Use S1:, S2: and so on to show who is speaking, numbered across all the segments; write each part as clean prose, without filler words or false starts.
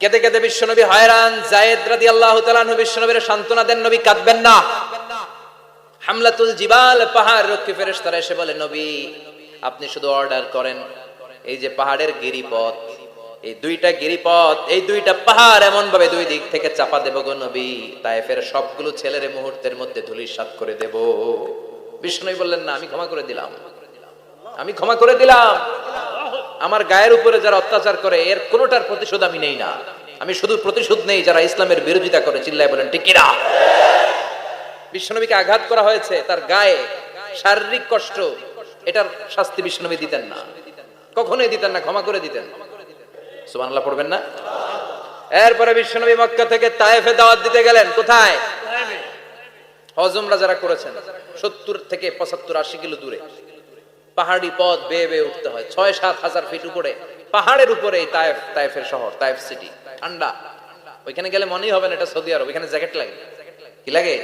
S1: কেঁদে কেঁদে বিশ্বনবী হয়রান। যায়েদ রাদিয়াল্লাহু তাআলা আনহু বিশ্বনবীর সান্ত্বনা দেন, নবী কাঁদবেন না। হামলাতুল জিবাল, পাহাড় রক্ষী ফেরেশতারা এসে বলে, নবী আপনি শুধু অর্ডার করেন, এই যে পাহাড়ের গিরিপথ, এই দুইটা গিরিপথ, এই দুইটা পাহাড় এমন ভাবে দুই দিক থেকে চাপা দেব গো নবী, তায়েফের সবগুলো ছেলের মুহূর্তের মধ্যে ধূলিসাৎ করে দেব। বিষ্ণু বললেন, না, আমি ক্ষমা করে দিলাম, আমি ক্ষমা করে দিলাম। আমার গায়ের উপরে যারা অত্যাচার করে এর কোনোটার প্রতিশোধ আমি নেই না, আমি শুধু প্রতিশোধ নেই যারা ইসলামের বিরোধিতা করে। চিল্লায় বলেন ঠিক কিনা? বিশ্বনবীকে আঘাত করা হয়েছে, তার গায়ে শারীরিক কষ্ট, এটার শাস্তি বিশ্বনবী দিতেন না, কখনোই দিতেন না, ক্ষমা করে দিতেন। সুবহানাল্লাহ পড়বেন না? এরপরে বিশ্বনবী মক্কা থেকে তায়েফে দাওয়াত দিতে গেলেন। কোথায়? হজ উমরা যারা করেছেন 70 থেকে 75 80 কিলো দূরে পাহাড়ি পথ বেয়ে বেয়ে উঠতে হয়, 6-7 হাজার ফিট উপরে পাহাড়ের উপরে তায়েফ, তায়েফের শহর, তায়েফ সিটি, ঠান্ডা। ওইখানে গেলে মনেই হবে না এটা সৌদি আরব, ওইখানে জ্যাকেট লাগে। কি লাগে?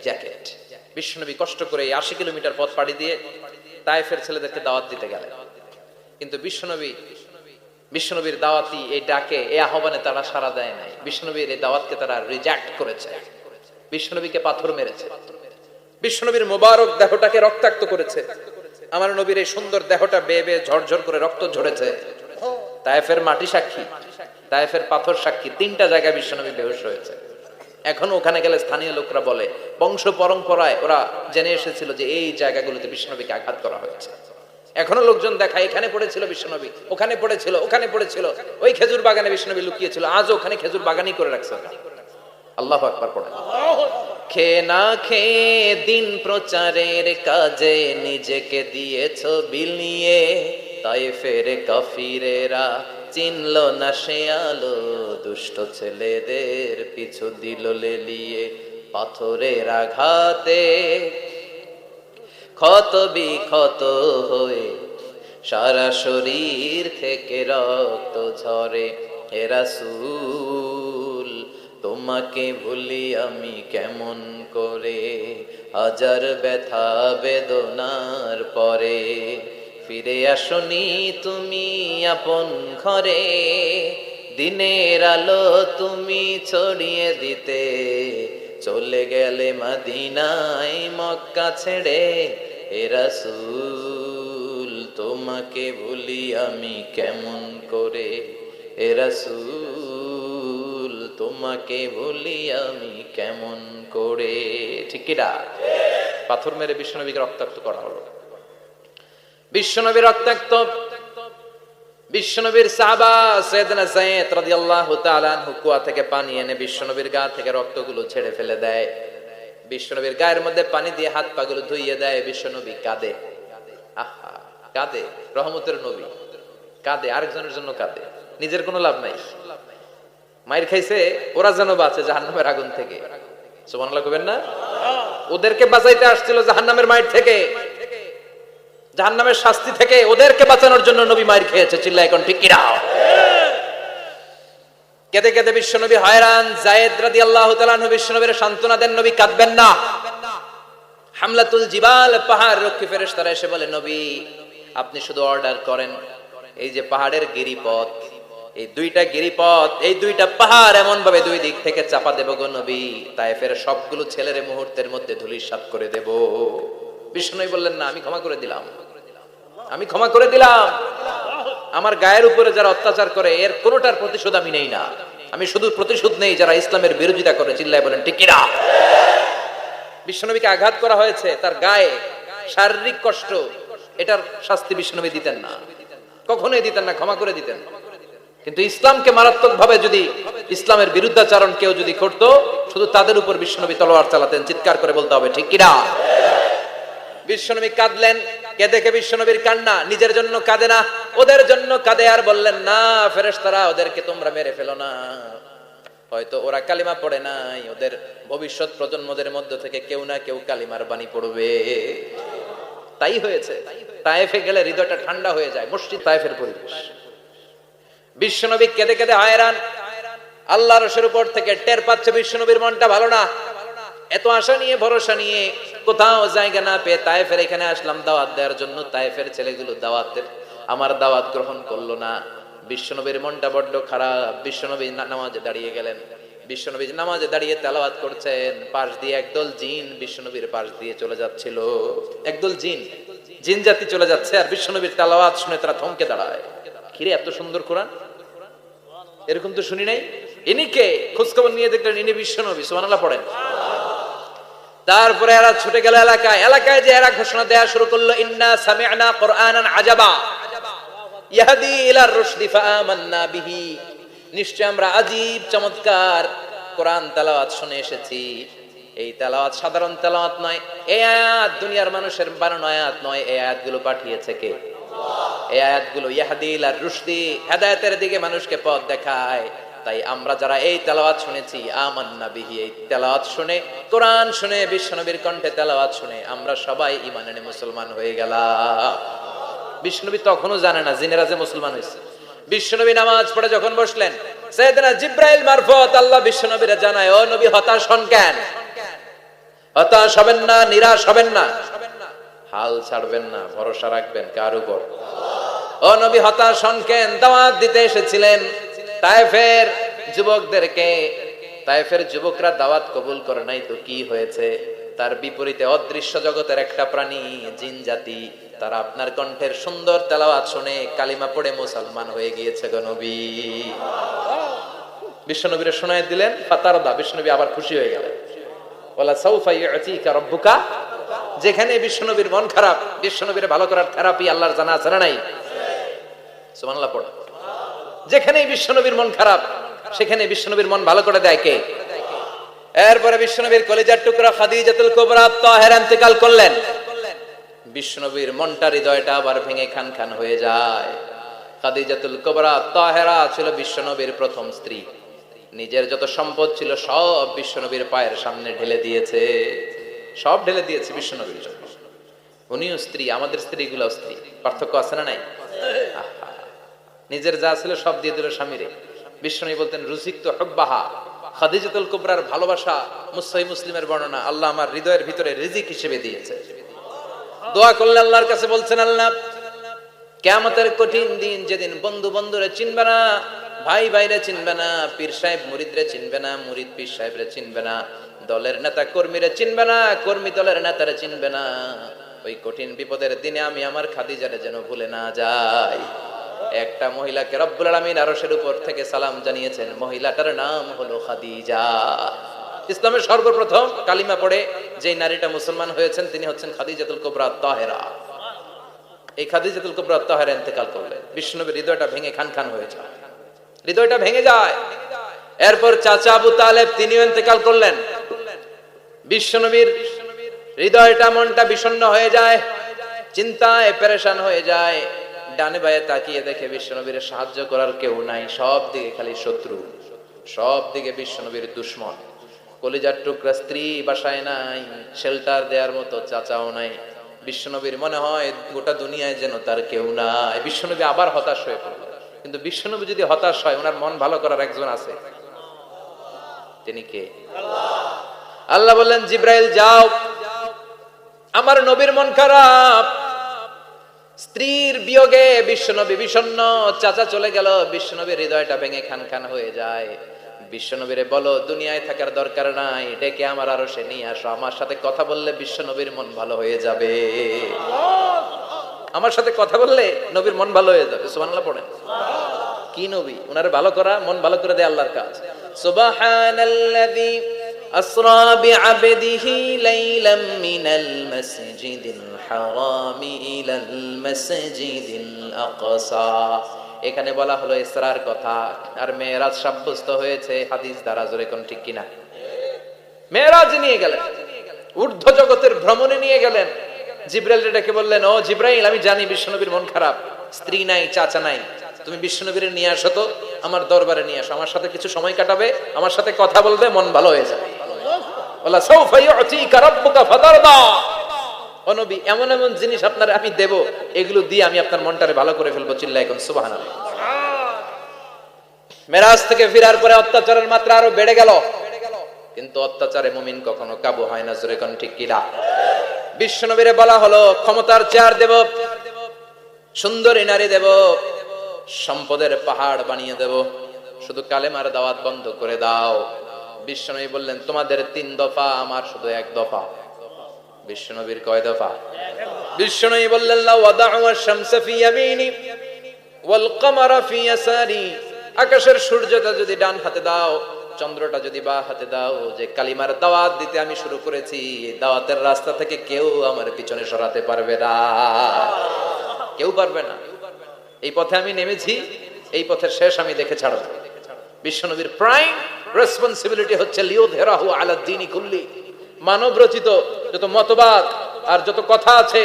S1: জ্যাকেট। বিশ্বনবী কষ্ট করে 80 কিলোমিটার পথ পাড়ি দিয়ে তায়েফের ছেলেদেরকে দাওয়াত দিতে গেলেন। কিন্তু বিশ্বনবীর দাওয়াতি এই ডাকে, এই আহ্বানে তারা সাড়া দেয় নাই। বিশ্বনবীর এই দাওয়াতকে তারা রিজেক্ট করেছে, বিশ্বনবীকে পাথর মেরেছে, বিশ্বনবীর মোবারক দেহটাকে রক্তাক্ত করেছে। আমার নবীর এই সুন্দর দেহটা বেয়ে বেয়ে ঝরঝর করে রক্ত ঝরেছে। তায়েফের মাটি সাক্ষী, তায়েফের পাথর সাক্ষী, 3টা জায়গায় বিশ্বনবী বেহুশ হয়েছে। এখন ওখানে গেলে স্থানীয় লোকরা বলে, বংশ পরম্পরায় ওরা জেনে এসেছিল যে এই জায়গাগুলোতে বিশ্বনবীকে আঘাত করা হয়েছে। এখনো লোকজন দেখায়, এখানে পড়েছিল বিশ্বনবী, ওখানে পড়েছিল, ওখানে পড়েছিল, ওই খেজুর বাগানে বিশ্বনবী লুকিয়েছিল, আজও ওখানে খেজুর বাগানই করে রাখছে। আল্লাহু আকবার পড়েন। খেয়ে না খেয়ে দিন প্রচারের কাজে নিজেকে দিয়েছ বিলিয়ে, তায়েফের কাফিরেরা চিনল না সে আলো, দুষ্ট ছেলেদের পিছু দিল লেলিয়ে, পাথরের আঘাতে ক্ষত বিক্ষত হয়ে সারা শরীর থেকে রক্ত ঝরে। হে রাসূল তোমাকে ভুলি আমি কেমন করে, হাজার ব্যথা বেদনার পরে ফিরে আসনি তুমি আপন ঘরে, দিনের আলো তুমি ছড়িয়ে দিতে চলে গেলে মদিনায় মক্কা ছেড়ে। হে রাসূল তোমাকে ভুলি আমি কেমন করে, হে রাসূল তোমাকে ভুলি আমি কেমন করে। ঠিক কি না? পাথর মেরে বিশ্বনবীকে রক্তাক্ত করা হলো। বিশ্বনবী রক্তাক্ত। বিশ্বনবীর সাহাবা সাইয়েদনা যায়েদ রাদিয়াল্লাহু তাআলা আনহু কুয়া থেকে পানি এনে বিশ্বনবীর গা থেকে রক্তগুলো ছেড়ে ফেলে দেয়। বিশ্বনবীর গায়ের মধ্যে পানি দিয়ে হাত পাগুলো ধুইয়ে দেয়। বিশ্বনবী কাঁদে, আহা কাঁদে, রহমতের নবী কাঁদে, আরেকজনের জন্য কাঁদে, নিজের কোনো লাভ নাই। মায়ের খাইছে, ওরা যেন বাঁচে জাহান্নামের আগুন থেকে। সুবহানাল্লাহ কইবেন না? ওদেরকে বাঁচাইতে আসছিল জাহান্নামের মায়ের থেকে, জাহান্নামের শাস্তি থেকে, ওদেরকে বাঁচানোর জন্য নবী মায়ের খেয়েছে। চিল্লায় এখন ঠিক কি না? কেঁদে কেঁদে বিশ্বনবী হয়রান। যায়েদ রাদিয়াল্লাহু তাআলা আনহু বিশ্বনবীর সান্ত্বনা দেন, নবী কাঁদবেন না। হামলাতুল জিবাল, পাহাড় রক্ষী ফেরেশতারা এসে বলে, নবী আপনি শুধু অর্ডার করেন, এই যে পাহাড়ের গিরিপথ, এই দুইটা গিরিপথ, এই দুইটা পাহাড় এমন ভাবে দুই দিক থেকে চাপা দেব গো নবী, তায়েফের সবগুলো ছেলের মুহূর্তের মধ্যে ধূলিসাৎ করে দেব। বিষ্ণু বললেন, না, আমি ক্ষমা করে দিলাম, আমি ক্ষমা করে দিলাম। আমার গায়ের উপরে যারা অত্যাচার করে এর কোনোটার প্রতিশোধ আমি নেই না, আমি শুধু প্রতিশোধ নেই যারা ইসলামের বিরোধিতা করে। চিল্লায় বলেন ঠিক কিনা? বিশ্বনবীকে আঘাত করা হয়েছে, তার গায়ে শারীরিক কষ্ট, এটার শাস্তি বিশ্বনবী দিতেন না, কখনোই দিতেন না, ক্ষমা করে দিতেন। কিন্তু ইসলামকে মারাত্মক ভাবে যদি ইসলামের বিরুদ্ধাচরণ কেউ যদি করত, শুধু তাদের উপর বিশ্বনবী তলোয়ার চালাতেন। চিৎকার করে বলতে হবে ঠিক কিনা? বিশ্বনবী কাঁদলেন। কে দেখে বিশ্বনবীর কান্না, নিজের জন্য কাঁদে না, ওদের জন্য কাঁদে। আর বললেন, না ফেরেশতারা ওদেরকে তোমরা মেরে ফেলো না, হয়তো ওরা কালিমা পড়ে নাই, ওদের ভবিষ্যৎ প্রজন্মদের মধ্য থেকে কেউ না কেউ কালিমার বাণী পড়বে। তাই হয়েছে। তায়েফে গেলে হৃদয়টা ঠান্ডা হয়ে যায়, মসজিদ তায়েফের পরিবেশ। বিশ্বনবী কেঁদে কেঁদে হয়রান। আল্লাহর রসুলের উপর থেকে টের পাচ্ছে বিশ্বনবীর মনটা ভালো না। এত আশা নিয়ে, ভরসা নিয়ে, কোথাও জায়গা না পেয়ে তায়েফের এখানে আসলাম দাওয়াত দেওয়ার জন্য। তায়েফের ছেলেগুলো দাওয়াতের, আমার দাওয়াত গ্রহণ করলো না। বিশ্বনবীর মনটা বড্ড খারাপ। বিশ্বনবী নামাজে দাঁড়িয়ে গেলেন। বিশ্বনবী নামাজে দাঁড়িয়ে তেলাওয়াত করছেন, পাশ দিয়ে একদল জিন বিশ্বনবীর পাশ দিয়ে চলে যাচ্ছিল। একদল জিন, জিন জাতি চলে যাচ্ছে, আর বিশ্বনবীর তেলাওয়াত শুনে তারা থমকে দাঁড়ায়। কিরে, এত সুন্দর কোরআন, এরকম তো শুনি নাই। ইনি কে? খোঁজখবর নিয়ে দেখলেন ইনি বিশ্বনবী। সুবহানাল্লাহ পড়েন। তারপরে এরা ছুটে গেল এলাকায়। এলাকায় যে এরা ঘোষণা দেয়া শুরু করলো, ইন্না সামি'না কুরআনান আজাবা ইয়াহদি ইলার রুশদি ফাআমান্না বিহি। নিশ্চয় আমরা আজীব চমৎকার কোরআন তেলাওয়াত শুনে এসেছি। এই তেলাওয়াত সাধারণ তেলাওয়াত নয়, এই আয়াত দুনিয়ার মানুষের বানানো আয়াত নয়। এই আয়াতগুলো পাঠিয়েছে কে? এই আয়াতগুলো ইয়াহদি ইলার রুশদি, হেদায়েতের দিকে মানুষকে পথ দেখায়। তাই আমরা যারা এই তেলাওয়াত শুনেছি, আমান্না বিহি, এই তেলাওয়াত শুনে, কোরআন শুনে, বিশ্বনবীর কণ্ঠে তেলাওয়াত শুনে আমরা সবাই ঈমান এনে মুসলমান হয়ে গেলাম। বিশ্বনবী তখনও জানে না জিনেরা যে মুসলমান হয়েছে। বিশ্বনবী নামাজ পড়ে যখন বসলেন, সাইয়েদনা জিব্রাইল মারফত আল্লাহ বিশ্বনবীরে জানায়, ও নবী হতাশ হন কেন? হতাশ হবেন না, নিরাশ হবেন না, হাল ছাড়বেন না, ভরসা রাখবেন কার উপর? ও নবী হতাশ হন কেন? দাওয়াত দিতে এসেছিলেন তায়েফের যুবকদেরকে। তায়েফের যুবকরা দাওয়াত কবুল করে নাই তো কি হয়েছে? তার বিপরীতে অদৃশ্য জগতের একটা প্রাণী, জিন জাতি, তারা আপনার কণ্ঠের সুন্দর তেলাওয়াত শুনে কালিমা পড়ে মুসলমান হয়ে গিয়েছে গো নবী। বিশ্বনবীরে শোনায় দিলেন, ফাতারদা, বিশ্বনবী আবার খুশি হয়ে গেলেন। ওয়ালা সাউফা ইউতিকা রাব্বুকা। যেখানে বিশ্বনবীর মন খারাপ, বিশ্বনবীরে ভালো করার থেরাপি আল্লাহর জানা আছে না নাই? সুবহানাল্লাহ পড়ো। যেখানেই বিশ্বনবীর মন খারাপ, সেখানে বিশ্বনবীর মন ভালো করে দেয় কে? এরপরে বিশ্বনবীর কলিজার টুকরা খাদিজাতুল কুবরা তাহেরা ইন্তেকাল করলেন। বিশ্বনবীর মনটা, হৃদয়টা আবার ভেঙে খান খান হয়ে যায়। খাদিজাতুল কুবরা তাহেরা ছিল বিশ্বনবীর প্রথম স্ত্রী। নিজের যত সম্পদ ছিল সব বিশ্বনবীর পায়ের সামনে ঢেলে দিয়েছে, সব ঢেলে দিয়েছে বিশ্বনবীর জন্য। উনিও স্ত্রী, আমাদের স্ত্রীগুলো স্ত্রী, পার্থক্য আছে না নাই? নিজের যা ছিল সব দিয়ে দিল স্বামীরে। বিশ্বনবী বলতেন, রুজিকত হুব্বাহা। খাদিজাতুল কুবরার ভালোবাসা সহিহ মুসলিমের বর্ণনা, আল্লাহ আমার হৃদয়ের ভিতরে রিজিক হিসেবে দিয়েছে। দোয়া করলে আল্লাহর কাছে বলছেন, আল্লাহ কিয়ামতের কঠিন দিন, যেদিন বন্ধু বন্ধুরে চিনবে না, ভাই ভাইরে চিনবে না, পীর সাহেব মুরিদরে চিনবে না, মুরিদ পীর সাহেবরে চিনবে না, দলের নেতা কর্মীরে চিনবে না, কর্মী দলের নেতারে চিনবে না, ওই কঠিন বিপদের দিনে আমি আমার খাদিজারে যেন ভুলে না যাই। একটা মহিলাকে রব্বুল আলামিন আরশের উপর থেকে সালাম জানিয়েছেন, মহিলাটার নাম হলো খাদিজা। ইসলামের সর্বপ্রথম কালিমা পড়ে যে নারীটা মুসলমান হয়েছেন তিনি হচ্ছেন খাদিজাতুল কুবরা তাহেরা। এই খাদিজাতুল কুবরা তাহেরা ইন্তেকাল করলেন। বিশ্বনবীর হৃদয়টা ভেঙে খান খান হয়ে যায়, হৃদয়টা ভেঙে যায়। এরপর চাচা আবু তালেব তিনিও ইন্তেকাল করলেন। বিশ্বনবীর হৃদয়টা, মনটা বিষণ্ণ হয়ে যায়, চিন্তায় পেরেশান হয়ে যায়। ডানে বায়ে তাকিয়ে দেখে বিশ্বনবীর সাহায্য করার কেউ নাই, সব দিকে খালি শত্রু, সব দিকে বিশ্বনবীর দুশ্মন। কলিজার টুকরা স্ত্রী বাসায় নাই, শেল্টার দেওয়ার মতো চাচাও নাই। বিশ্বনবীর মনে হয় গোটা দুনিয়ায় যেন তার কেউ নাই। বিশ্বনবী আবার হতাশ হয়ে পড়ল। কিন্তু বিশ্বনবী যদি হতাশ হয়, ওনার মন ভালো করার একজন আছে। তিনি কে? আল্লাহ বললেন, জিব্রাইল যাও, আমার নবীর মন খারাপ, স্ত্রীর বিয়োগে বিশ্বনবী বিষণ্ণ, চাচা চলে গেল, বিশ্বনবীর হৃদয়টা ভেঙে খান খান হয়ে যায়। বিশ্বনবীরে বলো দুনিয়ায় থাকার দরকার নাই, ডেকে আমার আরশে নিয়ে আসো, আমার সাথে কথা বললে বিশ্বনবীর মন ভালো হয়ে যাবে। আমার সাথে কথা বললে নবীর মন ভালো হয়ে যাবে। সুবহানাল্লাহ পড়েন। কি নবী, উনারে ভালো করা, মন ভালো করে দেয় আল্লাহর কাজ। সুবহানাল্লাযী আসরা বিআবদিহি লাইলাম মিনাল মাসজিদিল হারামি ইলাল মাসজিদিল আকসা। এখানে বলা হলো ইসরার কথা, আর মেরাজ সাব্যস্ত হয়েছে হাদিস দ্বারা। জোরে কোন ঠিক কিনা? মেরাজ নিয়ে গেলেন, ঊর্ধ্ব জগতের ভ্রমণে নিয়ে গেলেন। জিব্রাইল ডেকে বললেন, ও জিব্রাইল, আমি জানি বিশ্বনবীর মন খারাপ, স্ত্রী নাই, চাচা নাই, তুমি বিশ্বনবীর নিয়ে আসো তো, আমার দরবারে নিয়ে আসো, আমার সাথে কিছু সময় কাটাবে, আমার সাথে কথা বলবে, মন ভালো হয়ে যাবে। ওয়ালা সাউফা ইউতিকা রাব্বুকা ফাতারদা। ও নবী, এমন এমন জিনিস আপনার আমি দেব, এগুলো দিয়ে আমি আপনার মনটারে ভালো করে ফেলবো। চিল্লায় কোন সুবহানাল্লাহ। মেরাজ থেকে ফেরার পরে অত্যাচারের মাত্রা আরো বেড়ে গেল, কিন্তু অত্যাচারে মুমিন কখনো কাবু হয় না। জোরে কোন ঠিক কিনা? বিশ্বনবীরে বলা হলো, ক্ষমতার চেয়ার দেব, সুন্দরী নারী দেব, সম্পদের পাহাড় বানিয়ে দেব, শুধু কালেমার দাওয়াত বন্ধ করে দাও। বিশ্বনবী বললেন, তোমাদের 3 দফা, আমার শুধু 1 দফা। বিশ্বনবীর কয় দফা? বিশ্বনবী বললেন, লা ওয়াদা'u আশ-শামসা ফি ইয়ামিনি ওয়াল কামারা ফি ইয়াসারি। আকাশের সূর্যটা যদি ডান হাতে দাও, চন্দ্রটা যদি বাঁ হাতে দাও, যে কালিমার দাওয়াত দিতে আমি শুরু করেছি, এই দাওয়াতের রাস্তা থেকে কেউ আমার পিছনে সরাতে পারবে না, কেউ পারবে না। এই পথে আমি নেমেছি, এই পথের শেষ আমি দেখে ছাড়ব। বিশ্বনবীর প্রাইম রেসপন্সিবিলিটি হচ্ছে লিউযহিরাহু আলা দ্বীনি কুল্লি। মানব রচিত যত মতবাদ আর যত কথা আছে,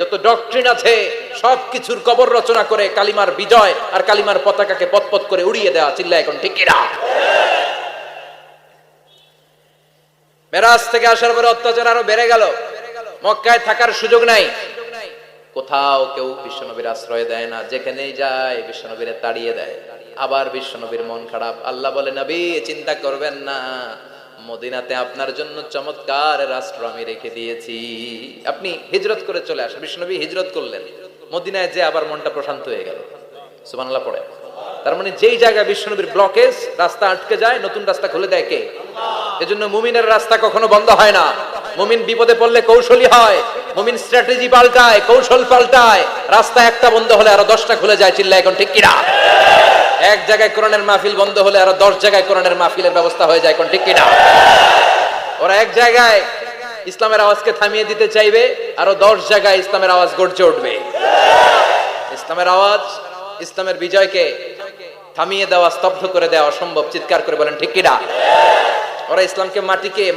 S1: যত ডক্ট্রিন আছে, সবকিছুর কবর রচনা করে কালিমার বিজয় আর কালিমার পতাকাকে পতপত করে উড়িয়ে দেওয়া। চিল্লায় এখন ঠিক কিনা? মেরাজ থেকে আসার পরে অত্যাচার আরো বেড়ে গেল, মক্কায় থাকার সুযোগ নাই, কোথাও কেউ বিশ্বনবীর আশ্রয় দেয় না, যেখানেই যায় বিশ্বনবীরে তাড়িয়ে দেয়। আবার বিশ্বনবীর মন খারাপ। আল্লাহ বলে, নবী চিন্তা করবেন না, মদিনাতে আপনার জন্য চমৎকার রাষ্ট্র আমি রেখে দিয়েছি, আপনি হিজরত করে চলে আসেন। বিশ্বনবী হিজরত করলেন, মদিনায় যে আবার মনটা প্রশান্ত হয়ে গেল। সুবহানাল্লাহ পড়ে। তার মানে যেই জায়গায় বিশ্বনবীর ব্লকেজ, রাস্তা আটকে যায়, নতুন রাস্তা খুলে দেয় কে? এজন্য মুমিনের রাস্তা কখনো বন্ধ হয় না। মুমিন বিপদে পড়লে কৌশলী হয়, মুমিন স্ট্র্যাটেজি পাল্টায়, কৌশল পাল্টায়। রাস্তা একটা বন্ধ হলে আরো 10টা খুলে যায়। চিল্লায় এখন ঠিক কিনা? এক জায়গায় কোরআনের মাহফিল বন্ধ হলে আরো 10 জায়গায় কোরআনের মাহফিলের ব্যবস্থা হয়ে যায়। এখন ঠিক কিনা? ওরা এক জায়গায় ইসলামের আওয়াজকে থামিয়ে দিতে চাইবে, আরো 10 জায়গায় ইসলামের আওয়াজ গর্জে উঠবে। ইসলামের আওয়াজ, ইসলামের বিজয়কে থামিয়ে দেওয়া, স্তব্ধ করে দেওয়া অসম্ভব। চিৎকার করে বলেন ঠিক কিনা? ওরা ইসলামকে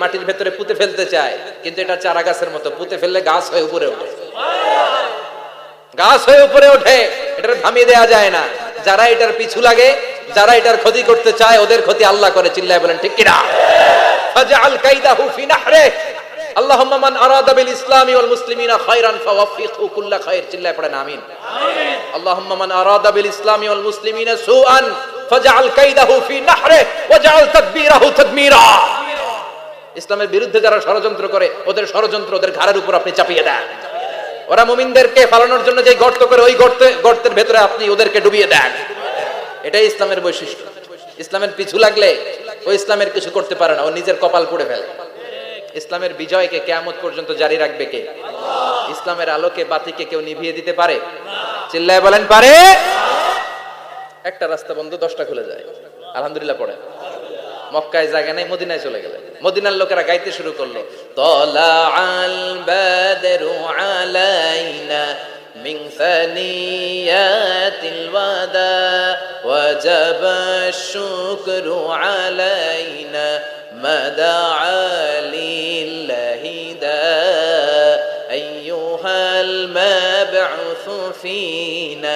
S1: মাটির ভেতরে পুঁতে ফেলতে চায়, কিন্তু এটা চারা গাছের মতো, পুঁতে ফেললে গাছ হয়ে উপরে ওঠে, গাছ হয়ে উপরে ওঠে, এটা থামিয়ে দেওয়া যায় না। যারা এটার পিছু লাগে, যারা এটার ক্ষতি করতে চায়, ওদের ক্ষতি আল্লাহ করে। চিল্লায় বলেন ঠিক কিনা? ফাজআল কাইদাহু ফি নাহরি। আল্লাহুম্মা মান আরাদা বিল ইসলামি ওয়াল মুসলিমিনা খায়রান ফাওয়াফিকহু কুল্লা খায়র। চিল্লায় পড়েন আমিন। আল্লাহুম্মা মান আরাদা বিল ইসলামি ওয়াল মুসলিমিনা সুআন ফাজআল কাইদাহু ফি নাহরি ওয়াজআল তাদবীরাহু তাদমীরা। ইসলামের বিরুদ্ধে যারা ষড়যন্ত্র করে, ওদের ষড়যন্ত্র ওদের ঘাড়ের উপর আপনি চাপিয়ে দেন। ওরা মুমিনদেরকে ফালানোর জন্য যে গর্ত করে, ওই গর্তের ভেতরে আপনি ওদেরকে ডুবিয়ে দেন। এটাই ইসলামের বৈশিষ্ট্য। ইসলামের পিছু লাগলে ও ইসলামের কিছু করতে পারে না, ও নিজের কপাল পুড়ে ফেলে। ইসলামের বিজয়কে কিয়ামত পর্যন্ত জারি রাখবে কে? ইসলামের আলোকে বাতিকে কেউ নিভিয়ে দিতে পারে? চিল্লায় বলেন পারে? একটা রাস্তা বন্ধ, 10টা খুলে যায়। আলহামদুলিল্লাহ পড়ে। মক্কায় জায়গা নাই, মদিনায় চলে গেলেন। মদিনার লোকেরা গাইতে শুরু করলো, তলা আল বাদরু আলাইনা মিন সানিয়াতিল ওয়াদা ওয়াজাবা শুকরু আলাইনা মাদা লিল্লাহি দা আইয়ুহাল মাবউসু ফিনা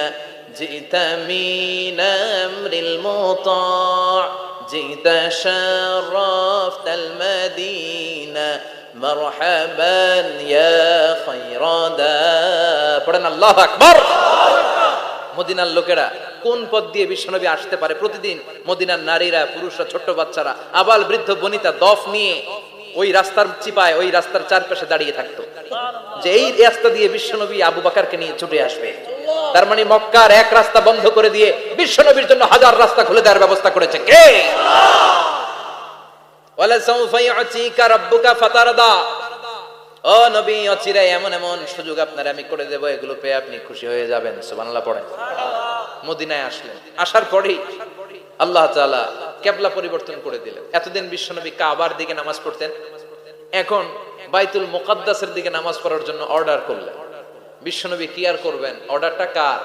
S1: জিতা মিন আমরিল মুতা' جئت شرفت المدينة مرحبا يا خير دا। পড়েন আল্লাহু আকবার। মদিনার লোকেরা কোন পথ দিয়ে বিশ্বনবী আসতে পারে? প্রতিদিন মদিনার নারীরা, পুরুষরা, ছোট্ট বাচ্চারা, আবাল বৃদ্ধ বনিতা দফ নিয়ে ওই রাস্তার চিপায়, ওই রাস্তার চারপাশে দাঁড়িয়ে থাকতো, যে এই রাস্তা দিয়ে বিশ্বনবী আবু বকরকে নিয়ে ছুটে আসবে। তার মানে মক্কার এক রাস্তা বন্ধ করে দিয়ে বিশ্বনবীর জন্য 1000 রাস্তা খুলে দেওয়ার ব্যবস্থা করেছে কে? ওয়ালা সাউফা ইউতিকা রাব্বুকা ফাতারদা। ও নবী, অচিরে এমন এমন সুযোগ আপনার আমি করে দেব, এগুলো পেয়ে আপনি খুশি হয়ে যাবেন। সুবহানাল্লাহ পড়েন। মদিনায় আসলেন, আসার পরেই আল্লাহ তাআলা কিবলা পরিবর্তন করে দিলেন। এতদিন বিশ্বনবী কাবার দিকে নামাজ পড়তেন, এখন বাইতুল মুকাদ্দাসের দিকে নামাজ পড়ার জন্য অর্ডার করলেন। বিশ্বনবী কি আর করবেন? অর্ডারটা কার?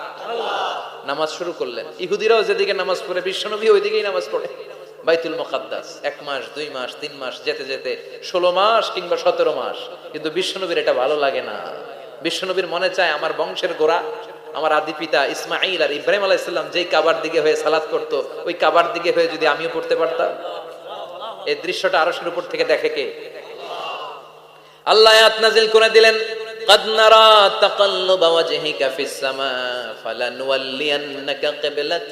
S1: নামাজ শুরু করলেন। ইহুদিরাও যেদিকে নামাজ পড়ে, বিশ্বনবী ওইদিকেই নামাজ পড়ে। বাইতুল মুকাদ্দাস 1 মাস, 2 মাস, 3 মাস যেতে যেতে 16 মাস কিংবা 17 মাস, কিন্তু বিশ্বনবীর এটা ভালো লাগে না। বিশ্বনবীর মনে চায় আমার বংশের গোড়া, আমার আদি পিতা ইসমাঈল আর ইব্রাহিম আলাইহিস সালাম যেই কাবার দিকে হয়ে সালাত করতো, ওই কাবার দিকে হয়ে যদি আমিও পড়তে পারতাম। এই দৃশ্যটা আরশের উপর থেকে দেখে কে? আল্লাহ আয়াত নাযিল করে দিলেন, قد نرى تقلب وجهك في السماء فلنولينك قبلة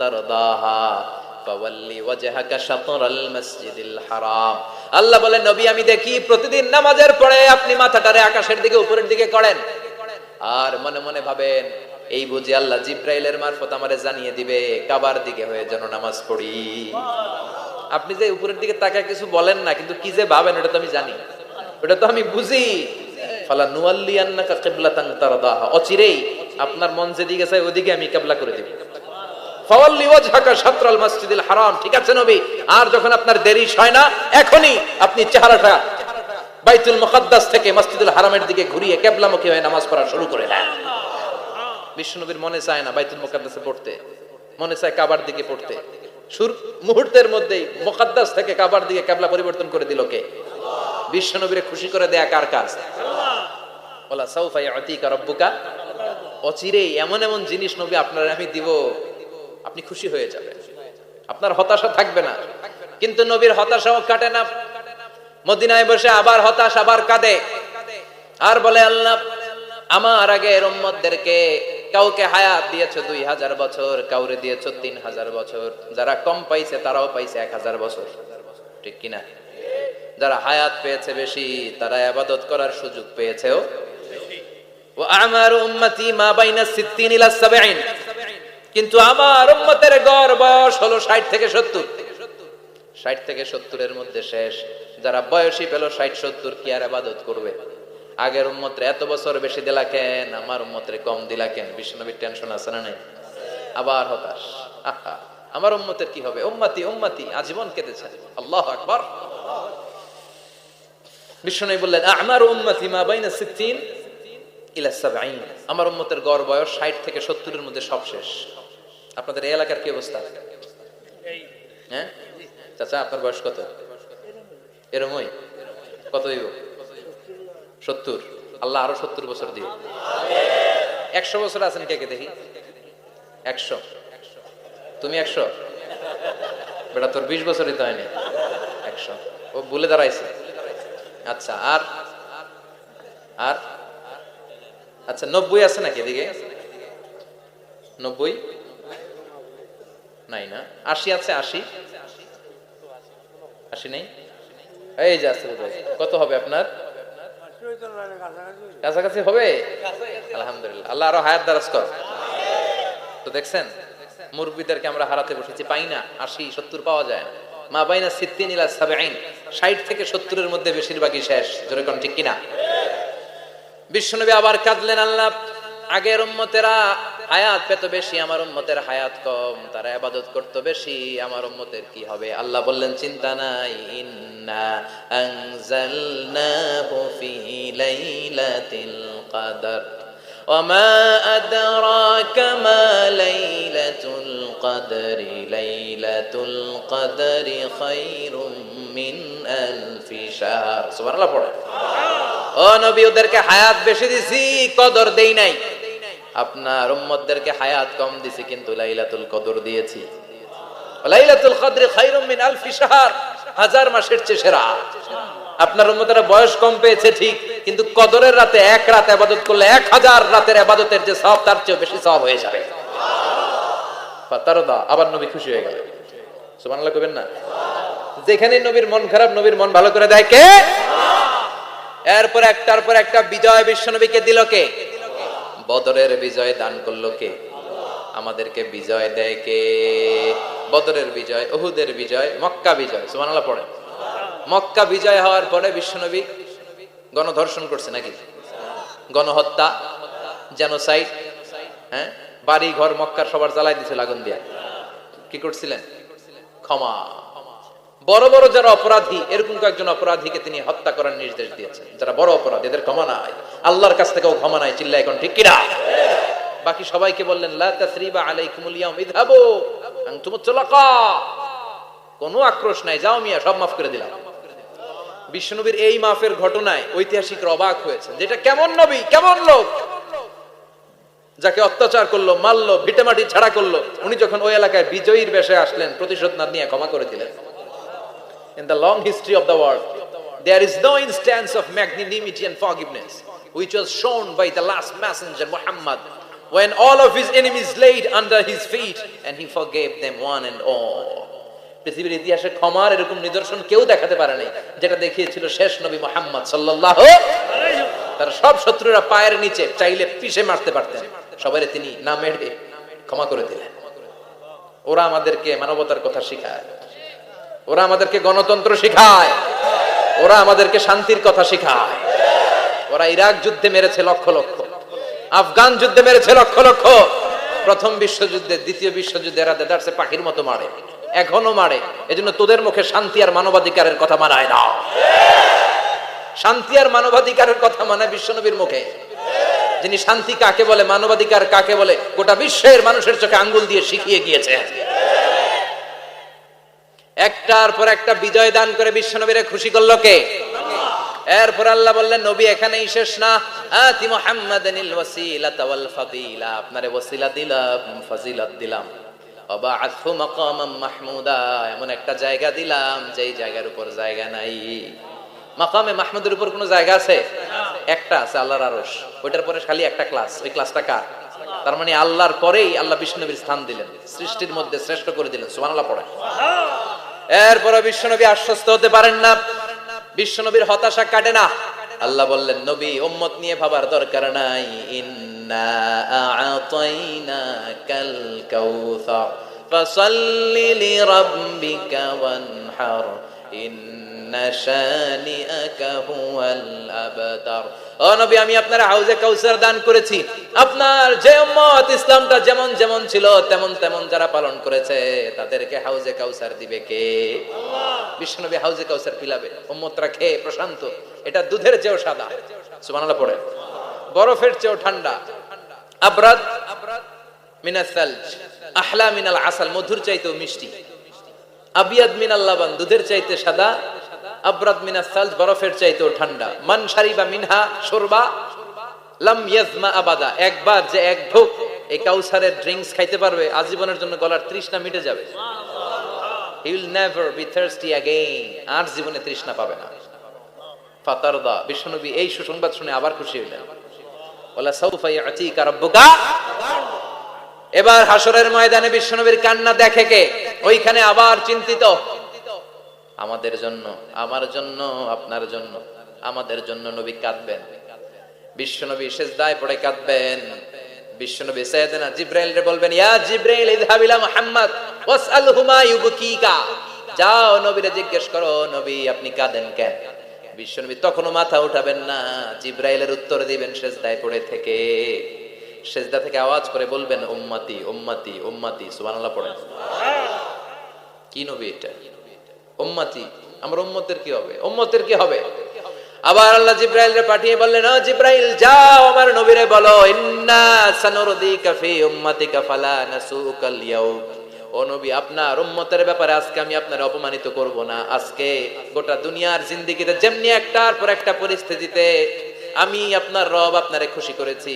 S1: ترضاها فولي وجهك شطر المسجد الحرام। আল্লাহ বলেন, নবী আমি দেখি প্রতিদিন নামাজের পরে আপনি মাথাটারে আকাশের দিকে, উপরের দিকে করেন, আর মনে মনে ভাবেন এই বুঝি আল্লাহ জিব্রাইলের মারফত আমারে জানিয়ে দিবে কাবার দিকে হয়ে যেন নামাজ পড়ি। আপনি যে উপরের দিকে তাকায় কিছু বলেন না, কিন্তু কি যে ভাবেন ওটা তো আমি জানি, ওটা তো আমি বুঝি। ফালা নুয়াল্লিয়ান্নাকা কিবলাতান তারদাহা, অচিরেই আপনার মন যেদিকে চায় ওদিকে আমি কিবলা করে দেব। ফাওয়াল্লি ওয়াজহাকা শাতরাল মাসজিদিল হারাম, ঠিক আছে নবী? আর যখন আপনার দেরি হয় না, এখনি আপনি চেহারাটা বাইতুল মুকাদ্দাস থেকে মসজিদুল হারামের দিকে ঘুরিয়ে কিবলামুখী হয়ে নামাজ পড়া শুরু করে দেন। বিশ্বনবীর মনে চায় না বাইতুল মুকাদ্দাসে পড়তে, মনে চায় কাবার দিকে পড়তে। মুহূর্তের মধ্যেই মুকাদ্দাস থেকে কাবার দিকে কিবলা পরিবর্তন করে দিল কে? বিশ্বনবীরে খুশি করে দেয়া কার কাজ? ওয়ালা সাউফা ইয়াতিকা রাব্বুকা, অচিরেই এমন এমন জিনিস নবী আপনার আমি দিব, আপনি খুশি হয়ে যাবেন, আপনার হতাশা থাকবে না। কিন্তু নবীর হতাশাও কাটে না। মদিনায় বসে আবার হতাশ, আবার কাঁদে, আর বলে আল্লাহ আমার আগের উম্মতদেরকে কাউকে হায়াত দিয়েছো 2000 বছর, কাউরে দিয়েছো 3000 বছর, যারা কম পাইছে তারাও পাইছে 1000 বছর, ঠিক কিনা? যারা হায়াত পেয়েছে বেশি তারা ইবাদত করার সুযোগ পেয়েছেও। ওয়া আমারু উম্মতি মা বাইনা 60 ইলা 70, কিন্তু আমার উম্মতের গড় বয়স হলো 60 থেকে 70। 60 থেকে 70 এর মধ্যে শেষ। যারা বয়সী পেল 60-70 কি আর ইবাদত করবে? আগের উম্মতরে এত বছর বেশি দিলা কেন, আমার উম্মতরে কম দিলা কেন? বিশ্বনবীর টেনশন আছে না নাই? আবার হতাশ, আহা আমার উম্মতের কি হবে? উম্মতি উম্মতি আজীবন কেঁদেছে। আল্লাহু আকবার। বিশ্বনবী বললেন আমার উম্মতি মা বাইনা 60 ইলা 70, আমার উম্মতের গড় বয়স 60 থেকে 70 এর মধ্যে সব শেষ। আপনাদের এই এলাকার কি অবস্থা? হ্যাঁ চাচা, আপনার বয়স কত? এরমই কত হইব? 70। আল্লাহ আরো 70 বছর দিও। 100 বছর আছেন কে কে দেখি? 100। তুমি 100? বেটা তোর 20 বছরই তো হয়নি। 100 ও বলে দাঁড়াইছে। আচ্ছা, আর আর আচ্ছা 90 আছে নাকি এদিকে? 90 নাই না? 80 আছে? 80 নেই? এই যে আছে। কত হবে আপনার? কাছাকাছি হবে? আলহামদুলিল্লাহ, আল্লাহ আরো হায়াত দারাজ কর। তো দেখছেন মুরব্বীদেরকে আমরা হারাতে বসেছি, পাই না। 80-70 পাওয়া যায় না। মা বাইনা 60 ইলা 70, 60 থেকে 70 এর মধ্যে বেশিরভাগই শেষ। জোরে কোন ঠিক কিনা? বিশ্বনবী আবার কাঁদলেন, আল্লাহ আগের উম্মতেরা হায়াত পেত বেশি, আমার উম্মতের হায়াত কম, তারা ইবাদত করত বেশি, আমার উম্মতের কি হবে? আল্লাহ বললেন চিন্তা নাই, ইন্না আনজালনাহু ফি লাইলাতিল কদর ওয়া মা আদরাকা মা লাইলাতুল কদরি লাইলাতুল কদরি খায়রুম মিন আলফি শাহর। সুবহানাল্লাহ পড়ে। ও নবী, ওদেরকে হায়াত বেশি দিছি, কদর দেই নাই। আপনার উম্মতদেরকে হায়াত কম দিছি, কিন্তু লাইলাতুল কদর দিয়েছি। লাইলাতুল কদর খায়রুম মিন আলফি শাহর, 1000 মাসের চেয়ে সেরা। আপনার উম্মতেরা বয়স কম পেয়েছে ঠিক, কিন্তু কদরের রাতে এক রাত ইবাদত করলে 1000 রাতের ইবাদতের যে সওয়াব তার চেয়ে বেশি সওয়াব হয়ে যাবে। ফাতারদা, আবার নবী খুশি হয়ে গেলেন। সুবহানাল্লাহ কইবেন না? যেখানে নবীর মন খারাপ, নবীর মন ভালো করে দেয় কে? এরপর একটার পর একটা বিজয় বিশ্বনবীকে দিল কে? বদরের বিজয় দান করলো কে? আমাদেরকে বিজয় দেয় কে? বদরের বিজয়, উহুদের বিজয়, মক্কা বিজয়। সুবহানাল্লাহ পড়ে। মক্কা বিজয় হওয়ার পরে বিশ্বনবী গণধর্ষণ করছে নাকি? গণহত্যা, জেনোসাইড, হ্যাঁ, বাড়ি ঘর মক্কার সবার জ্বালাই দিয়েছিল আগুন দিয়ে। কি করছিলেন? ক্ষমা। বড় বড় যারা অপরাধী, এরকম কয়েকজন অপরাধীকে তিনি হত্যা করার নির্দেশ দিয়েছেন। যারা বড় অপরাধী, এদের ক্ষমা নাই, আল্লাহর কাছ থেকেও ক্ষমা নাই। চিল্লায় এখন ঠিক কিনা? বাকি সবাইকে বললেন লা তাসরিবা আলাইকুমুল ইয়াউম ইযহাবু আনতুমুত তুলাকা, কোনো আক্রোশ নাই, যাও মিয়া, সব মাফ করে দিলাম। বিশ্বনবীর এই মাফের ঘটনায় ঐতিহাসিকরা অবাক হয়েছে, যেটা কেমন নবী, কেমন লোক, যাকে অত্যাচার করলো, মারলো, ভিটেমাটি ছাড়া করলো, উনি যখন ওই এলাকায় বিজয়ীর বেশে আসলেন, প্রতিশোধ না নিয়ে ক্ষমা করে দিলেন। In the long history of the world, there is no instance of magnanimity and forgiveness which was shown by the last messenger Muhammad, when all of his enemies laid under his feet and he forgave them one and all. পৃথিবীর ইতিহাসে ক্ষমার এরকম নিদর্শন কেউ দেখাতে পারে নাই, যেটা দেখিয়েছিল শেষ নবী মুহাম্মদ সাল্লাল্লাহু আলাইহি ওয়াসাল্লাম। তার সব শত্রুরা পায়ের নিচে চাইলে পিষে মারতে পারতেন, সবাই তিনি না মেরে ক্ষমা করে দিলেন। ওরা আমাদেরকে মানবতার কথা শিখায়, ওরা আমাদেরকে গণতন্ত্র শিখায়, ওরা আমাদেরকে শান্তির কথা শিখায়। ওরা ইরাক যুদ্ধে মেরেছে লক্ষ লক্ষ, আফগান যুদ্ধে মেরেছে লক্ষ লক্ষ, প্রথম বিশ্বযুদ্ধে, দ্বিতীয় যুদ্ধে এরা দেদারসে পাখির মতো মারে, এখনো মারে। এজন্য তোদের মুখে শান্তি আর মানবাধিকারের কথা মানায় না। শান্তি আর মানবাধিকারের কথা মানায় বিশ্বনবীর মুখে, যিনি শান্তি কাকে বলে, মানবাধিকার কাকে বলে, গোটা বিশ্বের মানুষের চোখে আঙ্গুল দিয়ে শিখিয়ে গিয়েছে। একটার পর একটা বিজয় দান করে বিশ্বনবীরে খুশি করলো কে? এরপর আল্লাহ বললেন, নবী এখানেই শেষ না, আতি মুহাম্মাদানিল ওয়াসিলাতা ওয়াল ফাদিলা, আপনারে ওয়াসিলা দিলাম, ফাজিলত দিলাম, ওয়াবাআসহু মাকামান মাহমুদা, এমন একটা জায়গা দিলাম যেই জায়গার উপর জায়গা নাই। মাকামে মাহমুদের উপর কোনো জায়গা আছে? একটা আছে, আল্লাহর আরশ। ওইটার পরে খালি একটা ক্লাস, ওই ক্লাসটা কার? তার মানে আল্লাহর পরেই আল্লাহ বিশ্বনবীর স্থান দিলেন, সৃষ্টির মধ্যে শ্রেষ্ঠ করে দিলেন। সুবহানাল্লাহ পড়ে। এরপরে বিশ্বনবী আশ্বস্ত হতে পারেন না, বিশ্বনবীর হতাশা কাটে না। আল্লাহ বললেন, নবী উম্মত নিয়ে ভাবার দরকার নাই, ইন্না আ'তাইনাকাল কাউসার ফাসাল্লি লিরাব্বিকা ওয়ানহার ইন্না শানিআকা হুয়াল আবতার। ও নবী, আমি আপনার হাউজে কাউসার দান করেছি। আপনার যে উম্মত ইসলামটা যেমন যেমন ছিল তেমন তেমন যারা পালন করেছে তাদেরকে হাউজে কাউসার দিবে কে? আল্লাহ। বিশ্বনবী হাউজে কাউসার পিলাবে, উম্মতরা খেয়ে প্রশান্ত। এটা দুধের চেয়েও সাদা, সুবহানাল্লাহ পড়ে, বরফের চেয়েও ঠান্ডা, আবরাদ মিনাস সালজ, আহলা মিনাল আসাল, মধুর চাইতেও মিষ্টি, আবিয়াদ মিনাল লাবান, দুধের চাইতে সাদা, আবরাদ মিনাস সালজ, বরফের চাইতেও ঠান্ডা। মান শারিবা মিনহা শুরবা লাম ইয়াজমা আবাদা, একবার যে এক ঢোক এই কাউসারের ড্রিঙ্কস খাইতে পারবে আজীবনের জন্য গলার তৃষ্ণা মিটে যাবে। He will never be thirsty again, আর জীবনে তৃষ্ণা পাবে না। ফাতারদা, বিশ্বনবী এই সুসংবাদ শুনে আবার খুশি হলেন। ওয়ালা সাউফা ইয়াতিকা রাব্বুকা। এবার হাসরের ময়দানে বিশ্বনবীর কান্না দেখে কে? ওইখানে আবার চিন্তিত, আমাদের জন্য, আমার জন্য, আপনার জন্য, আমাদের জন্য নবী কাঁদবেন। বিশ্বনবী সিজদায় পড়ে কাঁদবেন। বিশ্বনবী সাইয়েদনা জিবরাইল রে বলবেন, ইয়া জিবরাইল ইযহাব ইলা মুহাম্মদ ওয়াসআলহু মা ইউবকিকা, যাও নবীরে জিজ্ঞেস করো, নবী আপনি কাঁদেন কেন? বিশ্বনবী তখনও মাথা উঠাবেন না, জিবরাইলের উত্তর দিবেন সিজদায় পড়ে থেকে। সিজদা থেকে আওয়াজ করে বলবেন, উম্মতি উম্মতি উম্মতি। সুবহানাল্লাহ পড়েন। কি নবী এটা? উম্মতি, আমার উম্মতের কি হবে? উম্মতের কি হবে? আবার আল্লাহ জিবরাইলকে পাঠিয়ে বললেন, ও জিবরাইল যাও আমার নবীরে বলো, ইন্না সানুরদিকা ফি উম্মতিকা ফালা নাসুকাল ইয়াউম। ও নবী, আপনার উম্মতের ব্যাপারে আজকে আমি আপনার অপমানিত করব না। আজকে গোটা দুনিয়ার জিন্দেগিতে যেমনি একটার পর একটা পরিস্থিতিতে আমি আপনার রব আপনারে খুশি করেছি,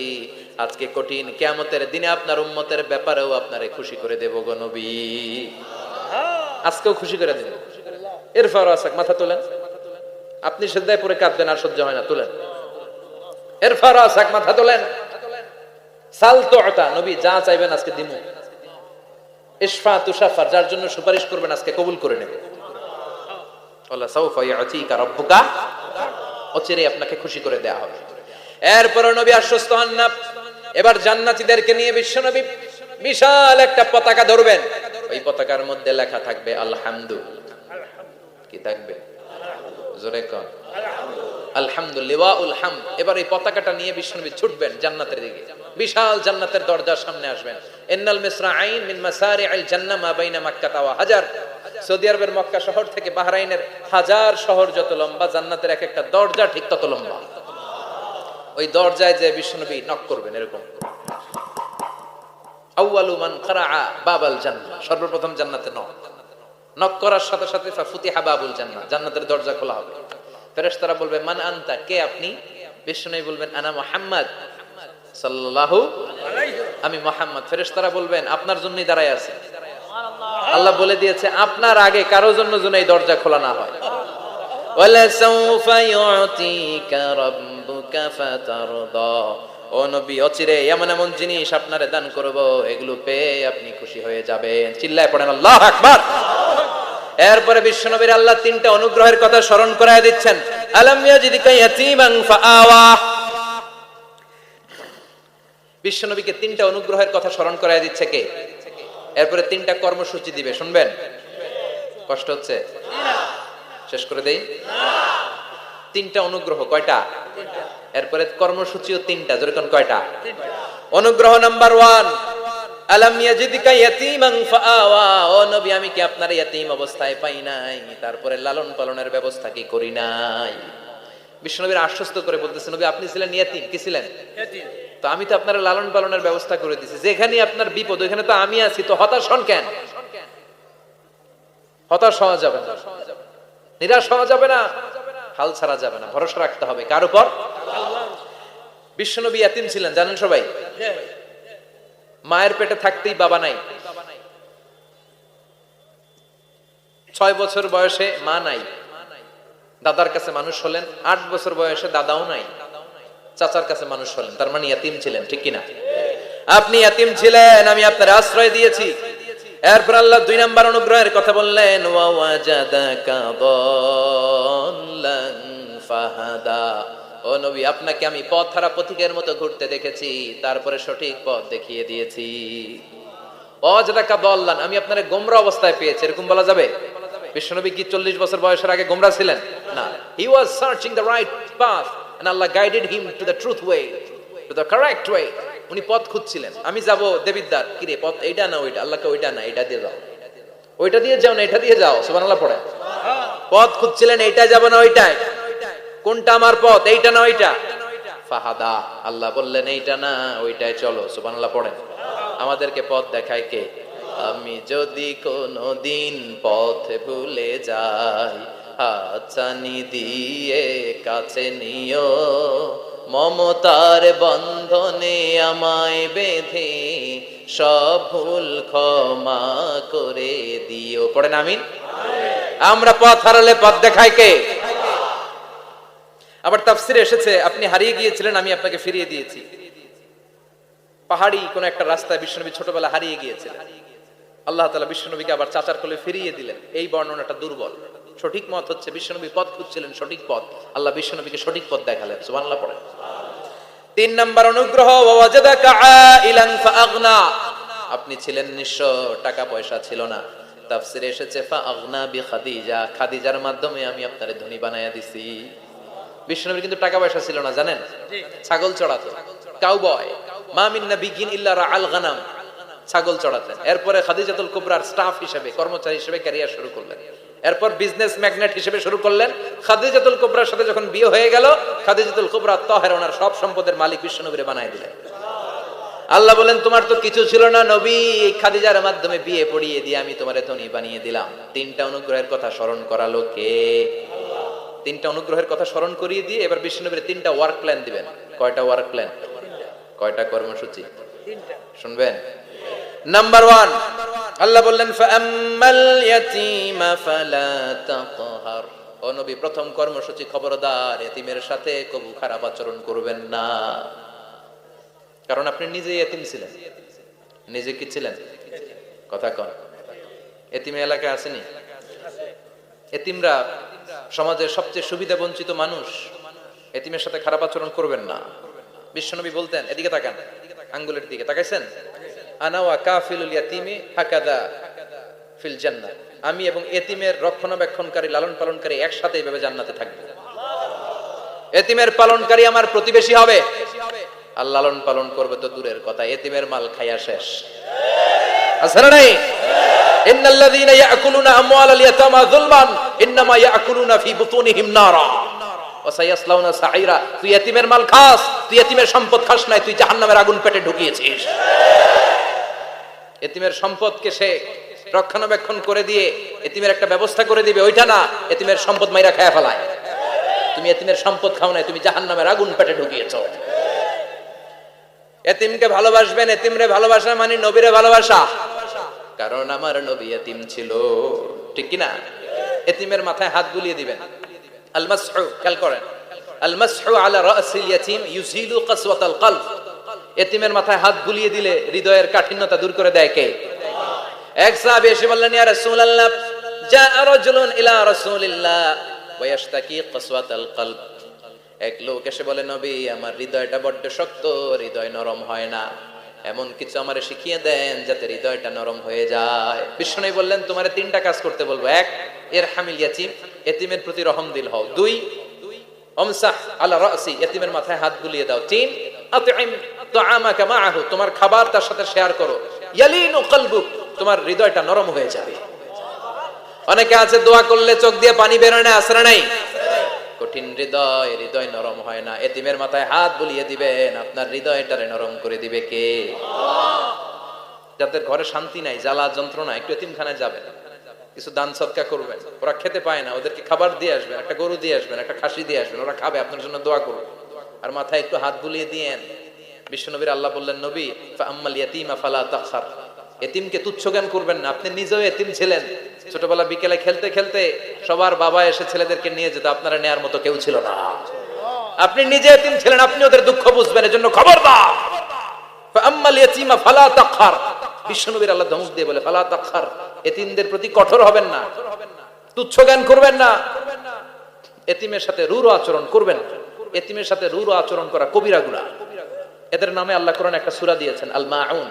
S1: আজকে কঠিন কিয়ামতের দিনে আপনার উম্মতের ব্যাপারেও আপনারে খুশি করে দেব গো নবী। আজকেও খুশি করে দেব। এরফার আসাক, মাথা তোলেন। আপনি সিজদায় পড়ে কাঁদবেন আর সহ্য হয় না, তুলেন। এরফার আসাক, মাথা তোলেন। সাল তুতা, নবী যা চাইবেন আজকে দিমু। ইশফা তুশাফার, যার জন্য সুপারিশ করবেন আজকে কবুল করে নেব। আল্লাহ সাউফা ইয়াতিকা রাব্বুকা, অচিরেই আপনাকে খুশি করে দেয়া হবে। এরপর নবী আশ্বস্ত হন না। এবার জান্নাতীদেরকে নিয়ে বিশ্বনবী বিশাল একটা পতাকা ধরবেন। ওই পতাকার মধ্যে লেখা থাকবে আলহামদু। কি থাকবে? জোরে কোন আলহামদুলিল্লাহ উল হামদ। এবার এই পতাকাটা নিয়ে বিশ্বনবী ছুটবেন জান্নাতের দিকে। বিশাল জান্নাতের দরজার সামনে আসবেন। ইন্নাল মিসরাঈন মিন মাসারি'আল জান্নাহ মা বাইনা মাক্কাহ ওয়া হাজার। সৌদি আরবের মক্কা শহর থেকে বাহরাইনের হাজার শহর যত লম্বা, জান্নাতের এক একটা দরজা ঠিক তত লম্বা। ওই দরজায় যে বিশ্বনবী নক করবেন এরকম, আউয়ালু মান কারাআ বাবাল জান্নাহ, সর্বপ্রথম জান্নাতে নক করার সাথে সাথে ফাফুতিহা বাবুল জান্নাহ, জান্নাতের দরজা খোলা হবে। ফেরেশতারা বলবে, মান আনতা, কে আপনি? বিশ্বনবী বলবেন, আনা মুহাম্মদ সাল্লাল্লাহু আলাইহি, আমি মুহাম্মদ। ফেরেশতারা বলবেন, আপনার জন্যই দাঁড়ায় আছে। আল্লাহ বলে দিয়েছে, আপনার আগে কারো জন্য যেন এই দরজা খোলা না হয়। ওয়ালা সাউফা ইউতিকা রাব্বুকা ফাতারদা, ও নবী অচিরে এমন এমন জিনিস আপনারে দান করব, এগুলো পেয়ে আপনি খুশি হয়ে যাবেন। চিল্লায় পড়েন আল্লাহু আকবার। এরপরে বিশ্বনবীর আল্লাহ তিনটা অনুগ্রহের কথা স্মরণ করায় দিচ্ছেন। আলাম ইয়াজিদিকা ইয়াতীমান ফাআওয়া, বিশ্বনবীকে তিনটা অনুগ্রহের কথা স্মরণ করায় দিচ্ছে কে? এরপরে তিনটা কর্মসূচি দিবে, শুনবেন? কষ্ট হচ্ছে? শেষ করে দেই। তিনটা অনুগ্রহ, কয়টা? এরপরে কর্মসূচিও তিনটা, যেরকম কয়টা? অনুগ্রহ নাম্বার 1, আলাম ইয়াজিদকা ইয়াতীমান ফাআওয়া, ও নবী আমি কি আপনার ইয়াতীম অবস্থায় পাই নাই, তারপরে লালন পালনের ব্যবস্থা কি করি নাই? বিশ্বনবীর আশ্বস্ত করে বলতেছে, নবী আপনি ছিলেন ইয়াতীম, কি ছিলেন? ইয়াতীম। তো আমি তো আপনার লালন পালনের ব্যবস্থা করে দিয়েছি, যেখানে আপনার বিপদ ওখানে তো আমি আছি, তো হতাশ হন কেন? হতাশ হওয়া যাবে না, নিরাশ হওয়া যাবে না, হাল ছাড়া যাবে না, ভরসা রাখতে হবে কার উপর? বিশ্বনবী ইয়াতীম ছিলেন, জানেন সবাই। মায়ের পেটে থাকতেই বাবা নাই, 6 বছর বয়সে মা নাই, দাদার কাছে মানুষ হলেন, 8 বছর বয়সে দাদাও নাই, চাচার কাছে মানুষ হলেন, তার মানে ইয়াতীম ছিলেন, ঠিক কিনা? আপনি ইয়াতীম ছিলেন, আমি আপনার আশ্রয় দিয়েছি। এরপর আল্লাহ 2 নাম্বার অনুগ্রহের কথা বললেন, ওয়া ওয়াজাদাকা দাল্লান ফাহাদা, ও নবী আপনাকে আমি পথহারা পথিকের মতো ঘুরতে দেখেছি, তারপরে সঠিক পথ দেখিয়ে দিয়েছি। ওয়াজাদাকা দাল্লান, আমি আপনারে গোমরা অবস্থায় পেয়েছি, এরকম বলা যাবে? বিশ্বনবী কি 40 বছর বয়সের আগে গোমরা ছিলেন? না, he was searching the right path and Allah guided him to the truth way, to the correct way. উনি পথ খুঁজছিলেন, আমি যাব দেবিদ্বার, কি রে পথ এইটা না ওইটা? আল্লাহকে ওইটা না এটা দিয়ে যাও, ওইটা দিয়ে যাও না এটা দিয়ে যাও, সুবহানাল্লাহ পড়ে। পথ খুঁজছিলেন, এইটা যাব না ওইটাই, কোনটা আমার পথ, এইটা না ওইটা? ফাহাদা, আল্লাহ বললেন এইটা না ওইটাই চলো, সুবহানাল্লাহ পড়েন। আমাদেরকে পথ দেখায় কে? আমি যদি কোনদিন পথ ভুলে যাই, হাতছানি দিয়ে কাছে নিও, মমতার বন্ধনে আমায় বেঁধে সব ভুল ক্ষমা করে দিও, পড়েন আমিন। আমরা পথ হারালে পথ দেখায় কে? আবার তাফসিরে এসেছে, আপনি হারিয়ে গিয়েছিলেন, আমি আপনাকে ফিরিয়ে দিয়েছি। পাহাড়ি কোন একটা রাস্তায় বিশ্বনবী ছোটবেলা হারিয়ে গিয়েছিলেন, আল্লাহ তাআলা বিশ্বনবীকে আবার চাচার কোলে ফিরিয়ে দিলেন। এই বর্ণনাটা দুর্বল, সঠিক মত হচ্ছে বিশ্বনবী পথ খুঁজছিলেন, সঠিক পথ, আল্লাহ বিশ্বনবীকে সঠিক পথ দেখালেন, সুবহানাল্লাহ পড়েন। 3 নাম্বার অনুগ্রহ, ওয়াজাদাকা আইলান ফাআগনা, আপনি ছিলেন নিঃস্ব, টাকা পয়সা ছিল না, তাফসিরে এসেছে ফাআগনা বিখাদিজা, খাদিজার মাধ্যমে আমি আপনারে ধনী বানায়া দিছি। বিশ্বনবীর কিন্তু টাকা পয়সা ছিল না, জানেন? ছাগল চড়াতো, কাউবয়, মা মিন নাবিয়্যিন ইল্লা রাআল গানাম, ছাগল চড়াতেন। এরপরে খাদিজাতুল কুবরার স্টাফ হিসেবে, কর্মচারী হিসেবে ক্যারিয়ার শুরু করলেন। এরপর বিজনেস ম্যাগনেট হিসেবে শুরু করলেন। খাদিজাতুল কুবরার সাথে যখন বিয়ে হয়ে গেল, খাদিজাতুল কুবরা তাহেরা, ওনার সব সম্পদের মালিক বিশ্বনবীরে বানায় দিলেন। আল্লাহ বলেন তোমার তো কিছু ছিল না নবী, এই খাদিজার মাধ্যমে বিয়ে পড়িয়ে দিয়ে আমি তোমারে ধনী বানিয়ে দিলাম। 3টা অনুগ্রহের কথা স্মরণ করালো কে? 3টা অনুগ্রহের কথা স্মরণ করিয়ে দিয়ে এবার বিশ্বনবীর 3টা ওয়ার্ক প্ল্যান দিবেন। কয়টা ওয়ার্ক প্ল্যান? কয়টা কর্মসূচি? 3টা, শুনবেন? নাম্বার 1, আল্লাহ বললেন ফাআম্মাল ইয়াতীমা ফালা তাকহার, ও নবী প্রথম কর্মসূচি, খবরদার এতিমের সাথে কবু খারাপ আচরণ করবেন না, কারণ আপনি নিজে এতিম ছিলেন। নিজে কি ছিলেন? কথা কন। এতিম এলাকায় আসেনি? এতিমরা সমাজের সবচেয়ে সুবিধা বঞ্চিত মানুষ, এতিমের সাথে খারাপ আচরণ করবেন না। বিশ্বনবী বলতেন, এদিকে তাকান, আঙ্গুলের দিকে তাকাইছেন, আনা ওয়া কাফিলুল ইয়াতীমি হাকাদা ফিল জান্নাহ, আমি এবং এতিমের রক্ষণাবেক্ষণকারী, লালন পালনকারী একসাথে এইভাবে জান্নাতে থাকবে। এতিমের পালনকারী আমার প্রতিবেশী হবে, আর লালন পালন করবে তো দূরের কথা, এতিমের মাল খাইয়া শেষ। আছে না নাই? ইন্নাল্লাযীনা ইয়াকুলুনা আমওয়ালাল ইয়াতামা যুলমান ইন্নামা ইয়াকুলুনা ফি বুতুনিহিম নারা ওয়া সায়াসলাউনা সাঈরা, তুই এতিমের মাল খাস, তুই এতিমের সম্পদ খাস নাই, তুই জাহান্নামের আগুন পেটে ঢুকিয়েছিস। এতিমের সম্পদকে সে রক্ষণাবেক্ষণ করে দিয়ে এতিমের একটা ব্যবস্থা করে দিবে, ওইটা না, এতিমের সম্পদ মাইরা খায়া ফেলায়। তুমি এতিমের সম্পদ খাও নাই, তুমি জাহান্নামের আগুন পেটে ঢুকিয়েছো। এতিমকে ভালোবাসবেন, এতিমরে ভালোবাসা মানে নবীরে ভালোবাসা, কারণ আমার নবী এতিম ছিল, ঠিক কি না? এতিমের মাথায় হাত বুলিয়ে দিবেন। আল মাসহু, খেয়াল করেন, আল মাসহু আলা রাসিল ইয়াতীম ইউজিলু কাসওয়াতাল কলব, এতিমের মাথায় হাত বুলিয়ে দিলে হৃদয়ের কাঠিন্যতা দূর করে দেয় কে? এক সাহাবী এসে বললেন, ইয়া রাসূলুল্লাহ, জাআ রাজুলুন ইলা রাসূলিল্লাহ ওয়া ইয়াশতাকি কাসওয়াতাল কলব, এক লোক এসে বলে, নবী আমার হৃদয়টা বড্ড শক্ত, হৃদয় নরম হয় না, এমন কিছু আমারে শিখিয়ে দেন যাতে হৃদয়টা নরম হয়ে যায়। বিষ্ণু বললেন, তোমারে 3টা কাজ করতে বলবো। 1, ইরহামিল ইয়াতীম, এতিমের প্রতি রহম দিল হও। 2, আমসাহ আলা রাসি, এতিমের মাথায় হাত বুলিয়ে দাও। 3, আতইম তুআমাকা মাআহু, তোমার খাবার তার সাথে শেয়ার করো। ইয়ালিনু কলবুক, তোমার হৃদয়টা নরম হয়ে যাবে। অনেকে আছে দোয়া করলে চোখ দিয়ে পানি বের হয় না, আসরা নাই? কঠিন হৃদয়, হৃদয় নরম হয় না। এতিমের মাথায় হাত বুলিয়ে দিবেন, আপনার হৃদয়টারে নরম করে দিবে কে? যাদের ঘরে শান্তি নাই, জ্বালা যন্ত্রণা, একটু এতিমখানায় যাবেন, কিছু দান সদকা করবেন। ওরা খেতে পায় না, ওদেরকে খাবার দিয়ে আসবেন, একটা গরু দিয়ে আসবেন, একটা খাসি দিয়ে আসবেন, ওরা খাবে, আপনার জন্য দোয়া করবে। আর মাথায় একটু হাত বুলিয়ে দিয়েন। বিশ্বনবীর আল্লাহ বললেন, নবী ফাআম্মাল ইয়াতীমা ফালা তাখসার, এতিমকে তুচ্ছ জ্ঞান করবেন না। আপনি নিজেও এতিম ছিলেন, ছোটবেলা বিকেলে খেলতে খেলতে সবার বাবা এসে ছেলেদেরকে নিয়ে যেত, আপনারা নেয়ার মতো কেউ ছিল না। আপনি নিজে এতিম ছিলেন, আপনি ওদের দুঃখ বুঝবেন, এজন্য খবরদার। ফাআম্মাল ইয়াতীমা ফালা তাখসার, বিশ্বনবীর আল্লাহ ধমক দিয়ে বলে, ফালা তাখসার, এতিমদের প্রতি কঠোর হবেন না, তুচ্ছ জ্ঞান করবেন না, এতিমের সাথে রূঢ় আচরণ করবেন না। এতিমের সাথে রূঢ় আচরণ করা কবিরা গুনাহ। এদের নামে আল্লাহ কোরআনে একটা সূরা দিয়েছেন, আল মাউন।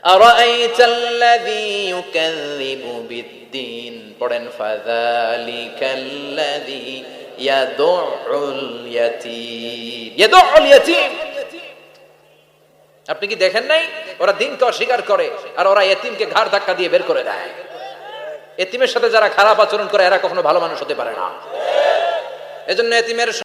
S1: আরাআইতাল্লাযী ইউকাযযিবু বিদ্দীন, পড়েন, ফাযালিকাল্লাযী ইয়াদউল ইয়াতীম, ইয়াদউল ইয়াতীম। আপনি কি দেখেন নাই, ওরা দিনকে অস্বীকার করে আর ওরা এতিমকে ঘাড় ধাক্কা দিয়ে বের করে দেয়। এতিমের সাথে যারা খারাপ আচরণ করে এরা কখনো ভালো মানুষ হতে পারে না। এজন্য এতিমের